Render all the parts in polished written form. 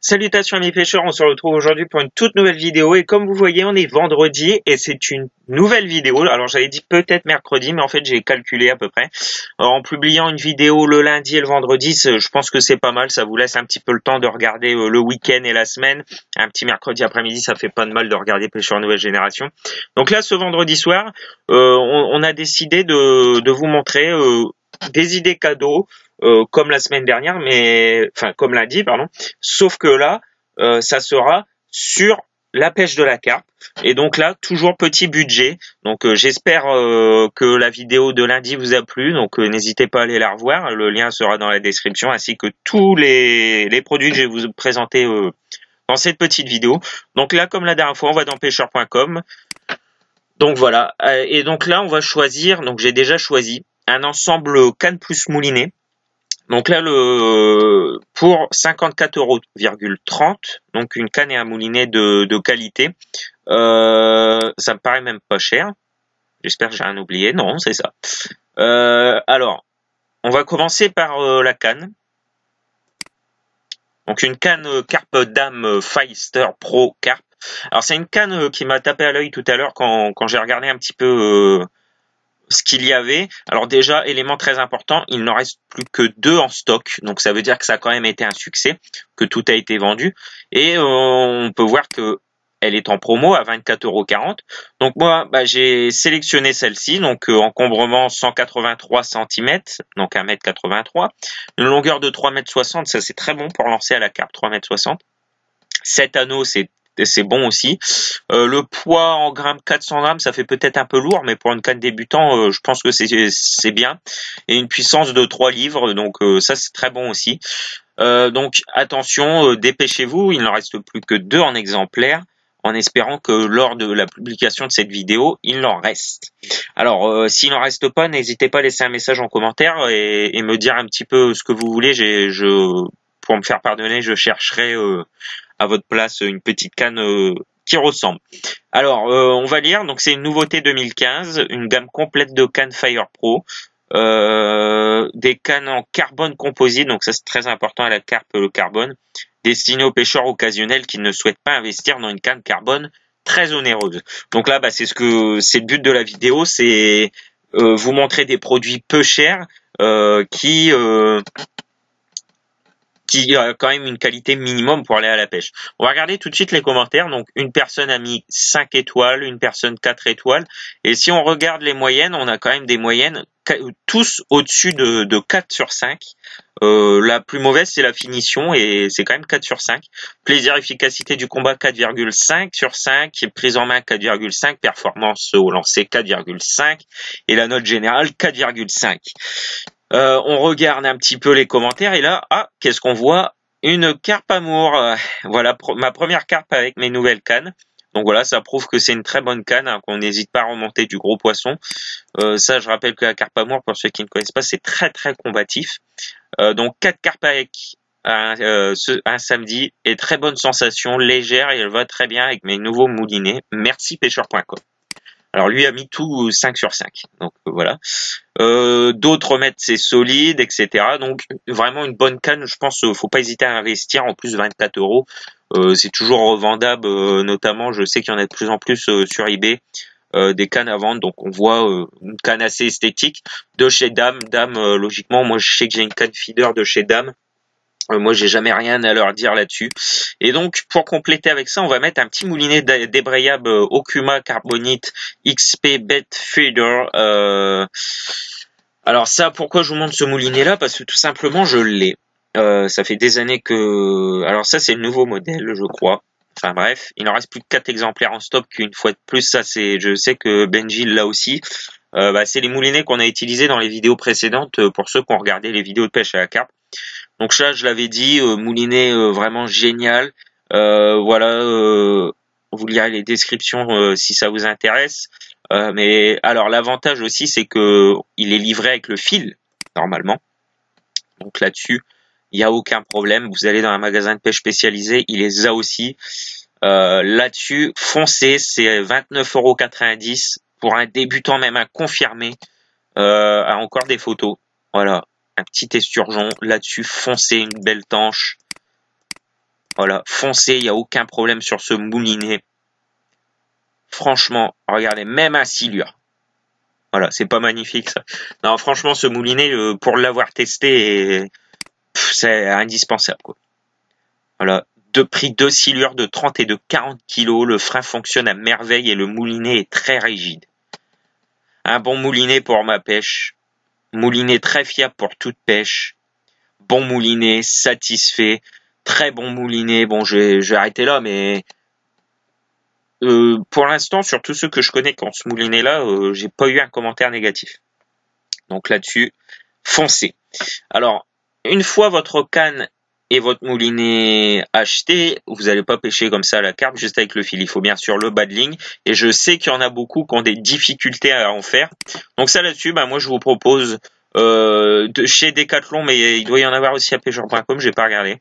Salutations amis pêcheurs, on se retrouve aujourd'hui pour une toute nouvelle vidéo et comme vous voyez on est vendredi et c'est une nouvelle vidéo. Alors j'avais dit peut-être mercredi mais en fait j'ai calculé à peu près. Alors, en publiant une vidéo le lundi et le vendredi, je pense que c'est pas mal, ça vous laisse un petit peu le temps de regarder le week-end et la semaine. Un petit mercredi après-midi ça fait pas de mal de regarder Pêcheurs Nouvelle Génération. Donc là ce vendredi soir on a décidé de vous montrer des idées cadeaux comme la semaine dernière, comme lundi, pardon. Sauf que là, ça sera sur la pêche de la carpe. Et donc là, toujours petit budget. Donc j'espère que la vidéo de lundi vous a plu. Donc n'hésitez pas à aller la revoir. Le lien sera dans la description, ainsi que tous les produits que je vais vous présenter dans cette petite vidéo. Donc là, comme la dernière fois, on va dans pêcheur.com. Donc voilà. Et donc là, on va choisir. Donc j'ai déjà choisi un ensemble canne plus moulinet. Donc là, pour 54,30 €, donc une canne et un moulinet de qualité, ça me paraît même pas cher. J'espère que j'ai rien oublié. Non, c'est ça. Alors, on va commencer par la canne. Donc une canne Carpe Dame Feister Pro Carp. Alors c'est une canne qui m'a tapé à l'œil tout à l'heure quand j'ai regardé un petit peu ce qu'il y avait. Alors déjà, élément très important, il n'en reste plus que 2 en stock. Donc ça veut dire que ça a quand même été un succès, que tout a été vendu. Et on peut voir que elle est en promo à 24,40 €. Donc moi, j'ai sélectionné celle-ci. Donc encombrement 183 cm, donc 1,83 m. Une longueur de 3,60 m, ça c'est très bon pour lancer à la carpe, 3,60 m. 7 anneaux, c'est bon aussi. Le poids en grammes, 400 grammes, ça fait peut-être un peu lourd, mais pour une canne débutant, je pense que c'est bien. Et une puissance de 3 livres, donc ça c'est très bon aussi. Donc attention, dépêchez-vous, il n'en reste plus que 2 en exemplaire, en espérant que lors de la publication de cette vidéo, il en reste. Alors, s'il n'en reste pas, n'hésitez pas à laisser un message en commentaire et me dire un petit peu ce que vous voulez. Pour me faire pardonner, je chercherai à votre place une petite canne qui ressemble. Alors, on va lire. Donc, c'est une nouveauté 2015, une gamme complète de cannes Fire Pro, des cannes en carbone composite. Donc, ça c'est très important à la carpe, le carbone, destiné aux pêcheurs occasionnels qui ne souhaitent pas investir dans une canne carbone très onéreuse. Donc là, c'est le but de la vidéo, c'est vous montrer des produits peu chers qui a quand même une qualité minimum pour aller à la pêche. On va regarder tout de suite les commentaires. Donc, une personne a mis 5 étoiles, une personne 4 étoiles. Et si on regarde les moyennes, on a quand même des moyennes tous au-dessus de 4 sur 5. La plus mauvaise, c'est la finition et c'est quand même 4 sur 5. Plaisir, efficacité du combat, 4,5 sur 5. Prise en main, 4,5. Performance au lancer, 4,5. Et la note générale, 4,5. On regarde un petit peu les commentaires et là, qu'est-ce qu'on voit? Une carpe amour. Voilà ma première carpe avec mes nouvelles cannes. Donc voilà, ça prouve que c'est une très bonne canne, hein, qu'on n'hésite pas à remonter du gros poisson. Ça, je rappelle que la carpe amour, pour ceux qui ne connaissent pas, c'est très très combatif. Donc 4 carpes avec un samedi et très bonne sensation, légère et elle va très bien avec mes nouveaux moulinets. Merci pêcheur.com. Alors lui a mis tout 5 sur 5. Donc voilà. D'autres mettent c'est solide, etc. Donc vraiment une bonne canne, je pense faut pas hésiter à investir. En plus 24 €, c'est toujours revendable, notamment je sais qu'il y en a de plus en plus sur eBay, des cannes à vendre. Donc on voit une canne assez esthétique de chez Dame. Logiquement, moi je sais que j'ai une canne feeder de chez Dame. Moi, j'ai jamais rien à leur dire là-dessus. Et donc, pour compléter avec ça, on va mettre un petit moulinet débrayable Okuma Carbonite XP Bet Feeder. Alors ça, pourquoi je vous montre ce moulinet-là? Parce que tout simplement, je l'ai. Ça fait des années que... Alors ça, c'est le nouveau modèle, je crois. Enfin bref, il en reste plus que 4 exemplaires en stock. Une fois de plus, ça c'est... Je sais que Benji l'a aussi. C'est les moulinets qu'on a utilisés dans les vidéos précédentes pour ceux qui ont regardé les vidéos de pêche à la carpe. Donc ça, je l'avais dit, moulinet vraiment génial. Voilà, vous lirez les descriptions si ça vous intéresse. Mais alors l'avantage aussi, c'est que il est livré avec le fil normalement. Donc là-dessus, il n'y a aucun problème. Vous allez dans un magasin de pêche spécialisé, il les a aussi. Là-dessus, foncez, c'est 29,90 € pour un débutant, même un confirmé. A encore des photos. Voilà. Un petit esturgeon là-dessus, foncé, une belle tanche. Voilà, foncé, il n'y a aucun problème sur ce moulinet. Franchement, regardez, même un silure. Voilà, c'est pas magnifique ça. Non, franchement, ce moulinet, pour l'avoir testé, c'est indispensable, quoi. Voilà, pris deux silures de 30 et de 40 kilos, le frein fonctionne à merveille et le moulinet est très rigide. Un bon moulinet pour ma pêche. Moulinet très fiable pour toute pêche. Bon moulinet, satisfait. Très bon moulinet. Bon, je vais arrêter là, mais pour l'instant, sur tous ceux que je connais qui ont ce moulinet-là, j'ai pas eu un commentaire négatif. Donc là-dessus, foncez. Alors, une fois votre canne et votre moulinet acheté, vous n'allez pas pêcher comme ça à la carpe, juste avec le fil. Il faut bien sûr le bas de ligne. Et je sais qu'il y en a beaucoup qui ont des difficultés à en faire. Donc ça là-dessus, moi je vous propose chez Decathlon, mais il doit y en avoir aussi à pêcheur.com, j'ai pas regardé.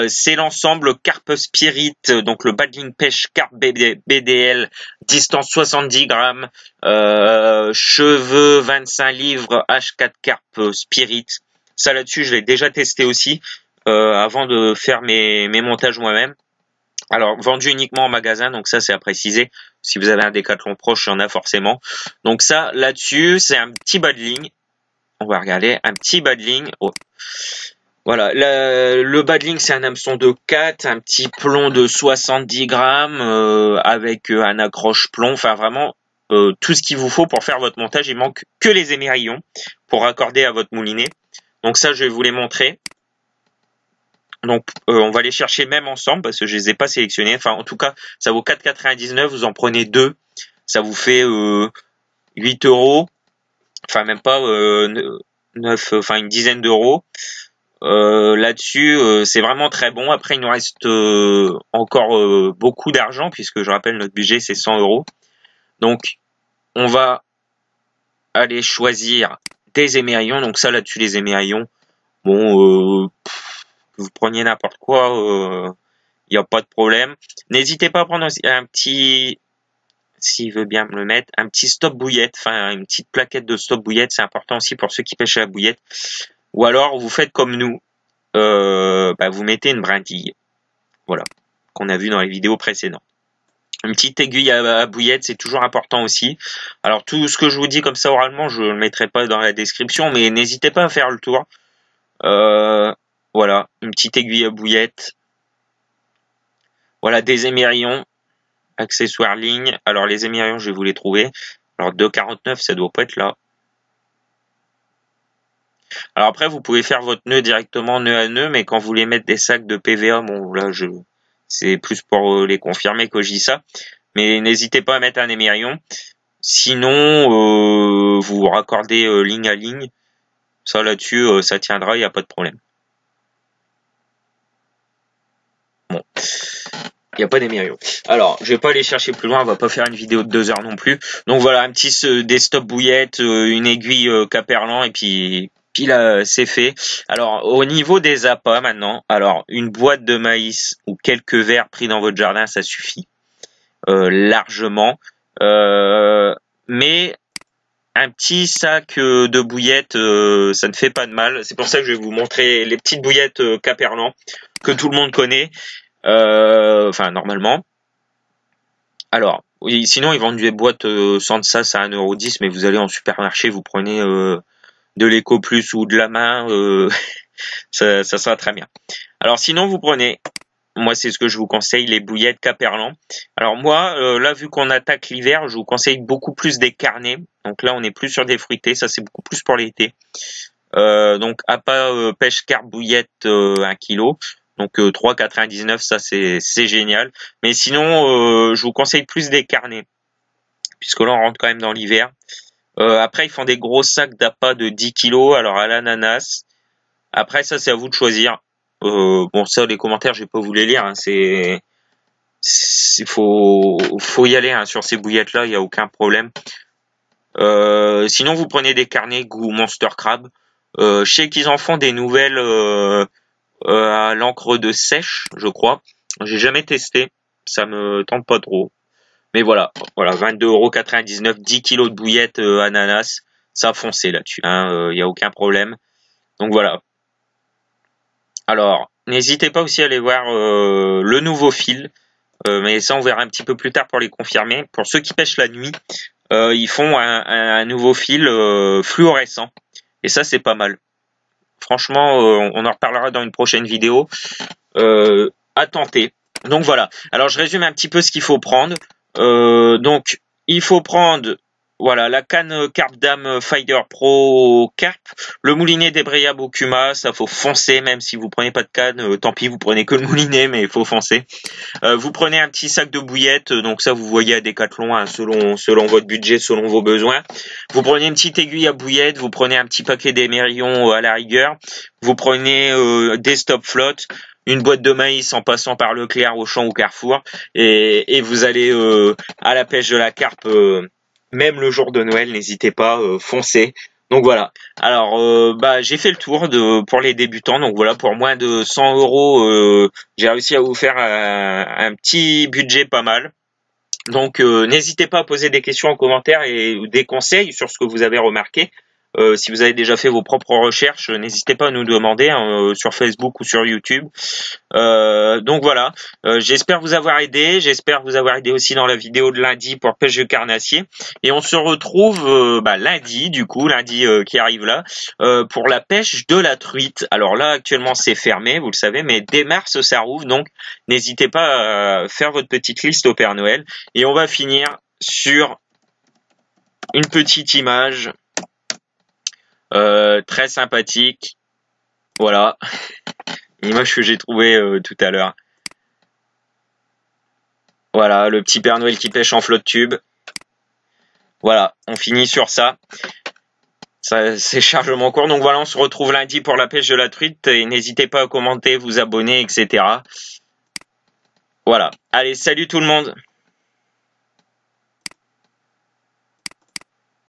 C'est l'ensemble Carpe Spirit, donc le bas de ligne pêche carpe BDL, distance 70 grammes, cheveux 25 livres, H4 Carpe Spirit. Ça là-dessus, je l'ai déjà testé aussi avant de faire mes montages moi-même. Alors, vendu uniquement en magasin, donc ça c'est à préciser. Si vous avez un Decathlon proche, il y en a forcément. Donc ça, là-dessus, c'est un petit bas de ligne. On va regarder, un petit bas de ligne. Oh. Voilà, le bas de ligne, c'est un hameçon de 4, un petit plomb de 70 grammes avec un accroche plomb. Enfin, vraiment, tout ce qu'il vous faut pour faire votre montage. Il manque que les émerillons pour raccorder à votre moulinet. Donc ça, je vais vous les montrer. Donc, on va les chercher même ensemble parce que je les ai pas sélectionnés. Enfin, en tout cas, ça vaut 4,99. Vous en prenez deux. Ça vous fait 8 euros. Enfin, même pas 9, enfin une dizaine d'euros. Là-dessus, c'est vraiment très bon. Après, il nous reste encore beaucoup d'argent puisque je rappelle notre budget c'est 100 euros. Donc, on va aller choisir des émerillons. Donc ça, là-dessus, les émerillons, bon, que vous preniez n'importe quoi, il n'y a pas de problème. N'hésitez pas à prendre un petit, s'il veut bien me le mettre, un petit stop bouillette, enfin une petite plaquette de stop bouillette, c'est important aussi pour ceux qui pêchent à la bouillette. Ou alors vous faites comme nous, vous mettez une brindille, voilà, qu'on a vu dans les vidéos précédentes. Une petite aiguille à bouillette, c'est toujours important aussi. Alors tout ce que je vous dis comme ça oralement, je ne le mettrai pas dans la description, mais n'hésitez pas à faire le tour. Voilà, une petite aiguille à bouillette. Voilà, des émerillons, accessoires ligne. Alors les émerillons, je vais vous les trouver. Alors 2,49, ça doit pas être là. Alors après, vous pouvez faire votre nœud directement nœud à nœud, mais quand vous voulez mettre des sacs de PVA, bon là, c'est plus pour les confirmer que je dis ça. Mais n'hésitez pas à mettre un émerillon. Sinon, vous raccordez ligne à ligne. Ça là-dessus, ça tiendra, il n'y a pas de problème. Bon. Il n'y a pas d'émerillon. Alors, je vais pas aller chercher plus loin, on va pas faire une vidéo de 2 heures non plus. Donc voilà, un petit des stop bouillettes, une aiguille Caperlan et puis là c'est fait. Alors au niveau des appâts maintenant, alors une boîte de maïs ou quelques verres pris dans votre jardin, ça suffit largement. Mais un petit sac de bouillettes, ça ne fait pas de mal. C'est pour ça que je vais vous montrer les petites bouillettes Caperlan que tout le monde connaît. Enfin normalement. Alors, oui, sinon ils vendent des boîtes sans ça, c'est à 1,10 €, mais vous allez en supermarché, vous prenez de l'Eco Plus ou de la main, ça sera très bien. Alors sinon vous prenez, moi c'est ce que je vous conseille, les bouillettes Caperlan. Alors moi, là vu qu'on attaque l'hiver, je vous conseille beaucoup plus des carnets. Donc là on est plus sur des fruités, ça c'est beaucoup plus pour l'été. Donc appât pêche carpe bouillette 1 kg. Donc 3,99, ça c'est génial. Mais sinon, je vous conseille plus des carnets, puisque là on rentre quand même dans l'hiver. Après, ils font des gros sacs d'appât de 10 kilos, alors à l'ananas. Après, ça c'est à vous de choisir. Bon, ça les commentaires, je vais pas vous les lire. Hein, faut y aller hein, sur ces bouillettes là, il y a aucun problème. Sinon, vous prenez des carnets goût Monster Crab. Je sais qu'ils en font des nouvelles. À l'encre de sèche, je crois. J'ai jamais testé, ça me tente pas trop. Mais voilà, 22,99 €, 10 kilos de bouillettes ananas, ça a foncé là-dessus, hein, y a aucun problème. Donc voilà. Alors, N'hésitez pas aussi à aller voir le nouveau fil, mais ça on verra un petit peu plus tard pour les confirmer. Pour ceux qui pêchent la nuit, ils font un nouveau fil fluorescent, et ça c'est pas mal. Franchement, on en reparlera dans une prochaine vidéo. À tenter. Donc voilà. Alors je résume un petit peu ce qu'il faut prendre. Donc il faut prendre voilà la canne Carp Dam Fighter Pro Carp, le moulinet débrayable Okuma, ça faut foncer même si vous prenez pas de canne, tant pis vous prenez que le moulinet mais il faut foncer. Vous prenez un petit sac de bouillettes, donc ça vous voyez à Decathlon hein, selon votre budget, selon vos besoins. Vous prenez une petite aiguille à bouillettes, vous prenez un petit paquet d'émerillons à la rigueur, vous prenez des stop flottes, une boîte de maïs en passant par Leclerc, Auchan ou Carrefour, et vous allez à la pêche de la carpe, même le jour de Noël, n'hésitez pas, foncez. Donc voilà. Alors j'ai fait le tour pour les débutants. Donc voilà, pour moins de 100 €, j'ai réussi à vous faire un petit budget pas mal. Donc n'hésitez pas à poser des questions en commentaire et des conseils sur ce que vous avez remarqué. Si vous avez déjà fait vos propres recherches, n'hésitez pas à nous demander hein, sur Facebook ou sur YouTube. Donc voilà, j'espère vous avoir aidé, j'espère vous avoir aidé aussi dans la vidéo de lundi pour pêche de carnassier. Et on se retrouve lundi, du coup, lundi qui arrive là, pour la pêche de la truite. Alors là, actuellement, c'est fermé, vous le savez, mais dès mars, ça rouvre, donc n'hésitez pas à faire votre petite liste au Père Noël. Et on va finir sur une petite image très sympathique. Voilà, une image que j'ai trouvée tout à l'heure. Voilà, le petit Père Noël qui pêche en flotte tube. Voilà, on finit sur ça. Ça c'est chargement court. Donc voilà, on se retrouve lundi pour la pêche de la truite. Et n'hésitez pas à commenter, vous abonner, etc. Voilà. Allez, salut tout le monde.